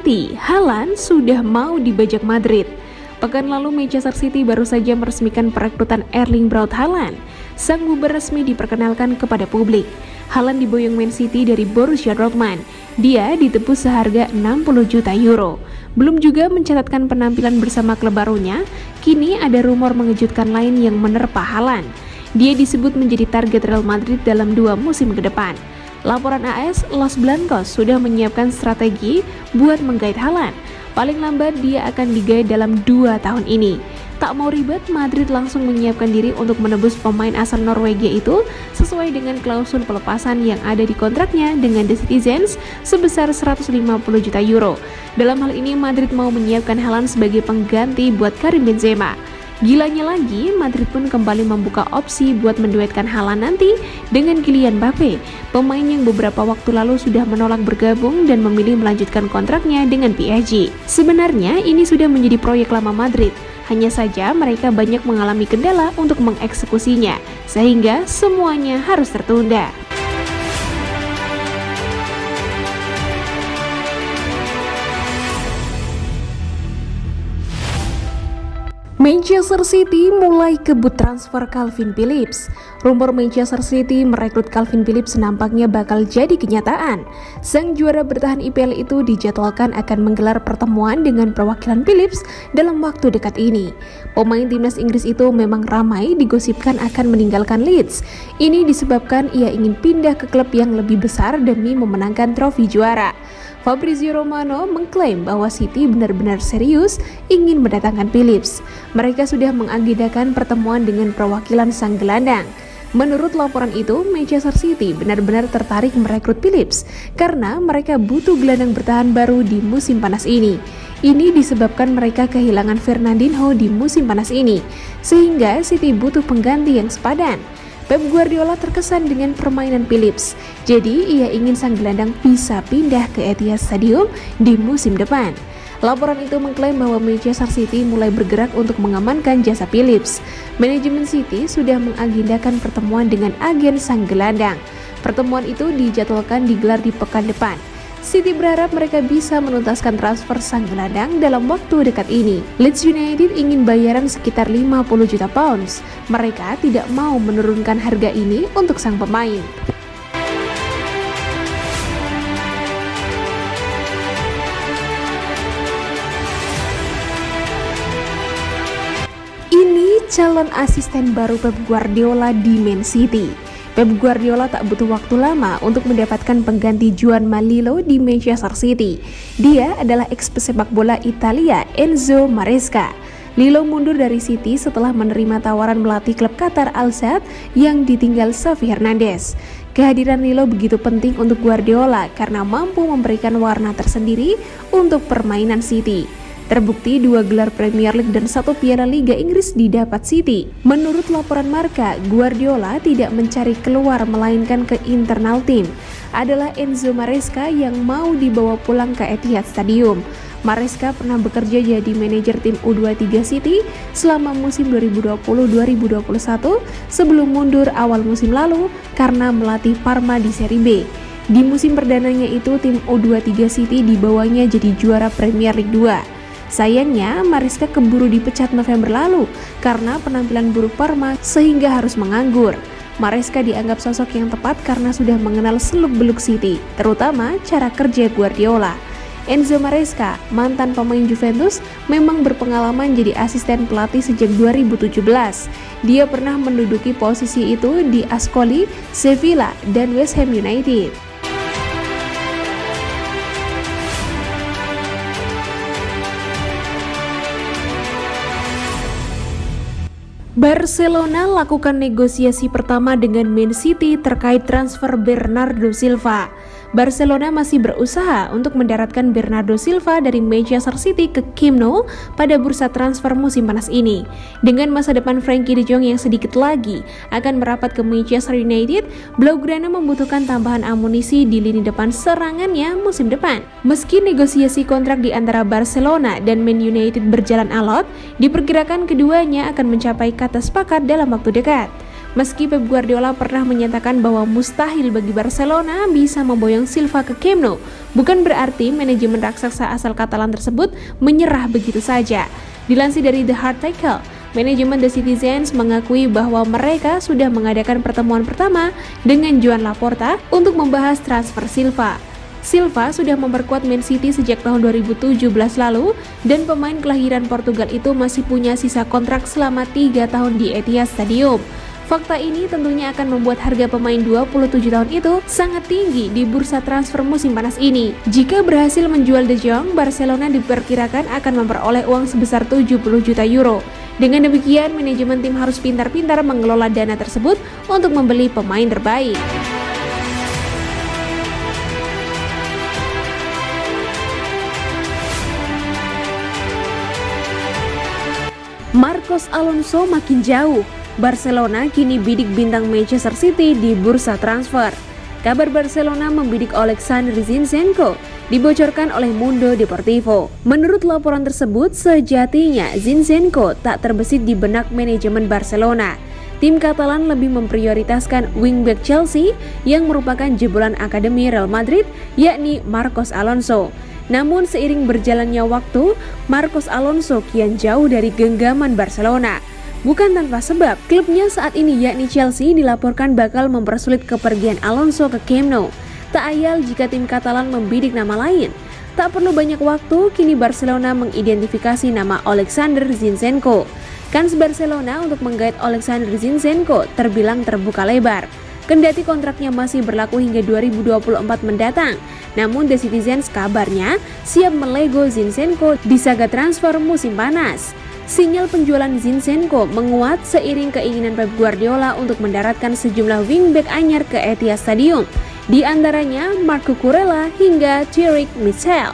City, Haaland sudah mau dibajak Madrid. Pekan lalu Manchester City baru saja meresmikan perekrutan Erling Braut Haaland. Sang buber resmi diperkenalkan kepada publik. Haaland diboyong Man City dari Borussia Dortmund. Dia ditebus seharga 60 juta euro. Belum juga mencatatkan penampilan bersama klub barunya, kini ada rumor mengejutkan lain yang menerpa Haaland. Dia disebut menjadi target Real Madrid dalam 2 musim ke depan. Laporan AS, Los Blancos sudah menyiapkan strategi buat menggait Haaland. Paling lambat dia akan digait dalam 2 tahun ini. Tak mau ribet, Madrid langsung menyiapkan diri untuk menebus pemain asal Norwegia itu sesuai dengan klausul pelepasan yang ada di kontraknya dengan The Citizens sebesar 150 juta euro. Dalam hal ini, Madrid mau menyiapkan Haaland sebagai pengganti buat Karim Benzema. Gilanya lagi, Madrid pun kembali membuka opsi buat menduetkan Haaland nanti dengan Kylian Mbappe, pemain yang beberapa waktu lalu sudah menolak bergabung dan memilih melanjutkan kontraknya dengan PSG. Sebenarnya ini sudah menjadi proyek lama Madrid, hanya saja mereka banyak mengalami kendala untuk mengeksekusinya, sehingga semuanya harus tertunda. Manchester City mulai kebut transfer Calvin Phillips. Rumor Manchester City merekrut Calvin Phillips nampaknya bakal jadi kenyataan. Sang juara bertahan IPL itu dijadwalkan akan menggelar pertemuan dengan perwakilan Phillips dalam waktu dekat ini. Pemain timnas Inggris itu memang ramai digosipkan akan meninggalkan Leeds. Ini disebabkan ia ingin pindah ke klub yang lebih besar demi memenangkan trofi juara. Fabrizio Romano mengklaim bahwa City benar-benar serius ingin mendatangkan Phillips. Mereka sudah mengagendakan pertemuan dengan perwakilan sang gelandang. Menurut laporan itu, Manchester City benar-benar tertarik merekrut Phillips karena mereka butuh gelandang bertahan baru di musim panas ini. Ini disebabkan mereka kehilangan Fernandinho di musim panas ini, sehingga City butuh pengganti yang sepadan. Pep Guardiola terkesan dengan permainan Phillips, jadi ia ingin sang gelandang bisa pindah ke Etihad Stadium di musim depan. Laporan itu mengklaim bahwa Manchester City mulai bergerak untuk mengamankan jasa Phillips. Manajemen City sudah mengagendakan pertemuan dengan agen sang gelandang. Pertemuan itu dijadwalkan digelar di pekan depan. City berharap mereka bisa menuntaskan transfer sang gelandang dalam waktu dekat ini. Leeds United ingin bayaran sekitar 50 juta pounds. Mereka tidak mau menurunkan harga ini untuk sang pemain. Ini calon asisten baru Pep Guardiola di Man City. Pep Guardiola tak butuh waktu lama untuk mendapatkan pengganti Juan Malillo di Manchester City. Dia adalah ex-pesepak bola Italia Enzo Maresca. Lillo mundur dari City setelah menerima tawaran melatih klub Qatar Al Sadd yang ditinggal Xavi Hernandez. Kehadiran Lillo begitu penting untuk Guardiola karena mampu memberikan warna tersendiri untuk permainan City. Terbukti 2 gelar Premier League dan 1 Piala Liga Inggris didapat City. Menurut laporan Marca, Guardiola tidak mencari keluar melainkan ke internal tim. Adalah Enzo Maresca yang mau dibawa pulang ke Etihad Stadium. Maresca pernah bekerja jadi manajer tim U23 City selama musim 2020-2021 sebelum mundur awal musim lalu karena melatih Parma di Serie B. Di musim perdananya itu tim U23 City dibawanya jadi juara Premier League 2. Sayangnya, Maresca keburu dipecat November lalu karena penampilan buruk Parma sehingga harus menganggur. Maresca dianggap sosok yang tepat karena sudah mengenal seluk-beluk City, terutama cara kerja Guardiola. Enzo Maresca, mantan pemain Juventus, memang berpengalaman jadi asisten pelatih sejak 2017. Dia pernah menduduki posisi itu di Ascoli, Sevilla, dan West Ham United. Barcelona lakukan negosiasi pertama dengan Man City terkait transfer Bernardo Silva. Barcelona masih berusaha untuk mendaratkan Bernardo Silva dari Manchester City ke Camp Nou pada bursa transfer musim panas ini. Dengan masa depan Frenkie de Jong yang sedikit lagi akan merapat ke Manchester United, Blaugrana membutuhkan tambahan amunisi di lini depan serangannya musim depan. Meski negosiasi kontrak di antara Barcelona dan Man United berjalan alot, diperkirakan keduanya akan mencapai kata sepakat dalam waktu dekat. Meski Pep Guardiola pernah menyatakan bahwa mustahil bagi Barcelona bisa memboyong Silva ke Camp Nou, bukan berarti manajemen raksasa asal Katalan tersebut menyerah begitu saja. Dilansir dari The Hard Tackle, manajemen The Citizens mengakui bahwa mereka sudah mengadakan pertemuan pertama dengan Joan Laporta untuk membahas transfer Silva. Silva sudah memperkuat Man City sejak tahun 2017 lalu dan pemain kelahiran Portugal itu masih punya sisa kontrak selama 3 tahun di Etihad Stadium. Fakta ini tentunya akan membuat harga pemain 27 tahun itu sangat tinggi di bursa transfer musim panas ini. Jika berhasil menjual De Jong, Barcelona diperkirakan akan memperoleh uang sebesar 70 juta euro. Dengan demikian, manajemen tim harus pintar-pintar mengelola dana tersebut untuk membeli pemain terbaik. Marcos Alonso makin jauh. Barcelona kini bidik bintang Manchester City di bursa transfer. Kabar Barcelona membidik Alexander Zinchenko dibocorkan oleh Mundo Deportivo. Menurut laporan tersebut, sejatinya Zinchenko tak terbesit di benak manajemen Barcelona. Tim Katalan lebih memprioritaskan wingback Chelsea yang merupakan jebolan akademi Real Madrid, yakni Marcos Alonso. Namun seiring berjalannya waktu, Marcos Alonso kian jauh dari genggaman Barcelona. Bukan tanpa sebab, klubnya saat ini yakni Chelsea dilaporkan bakal mempersulit kepergian Alonso ke Camp Nou. Tak ayal jika tim Katalan membidik nama lain. Tak perlu banyak waktu, kini Barcelona mengidentifikasi nama Alexander Zinchenko. Kans Barcelona untuk menggait Alexander Zinchenko terbilang terbuka lebar. Kendati kontraknya masih berlaku hingga 2024 mendatang, namun The Citizens kabarnya siap melego Zinchenko di saga transfer musim panas. Sinyal penjualan Zinchenko menguat seiring keinginan Pep Guardiola untuk mendaratkan sejumlah wingback anyar ke Etihad Stadium, di antaranya Marco Kurela hingga Tyrick Mitchell.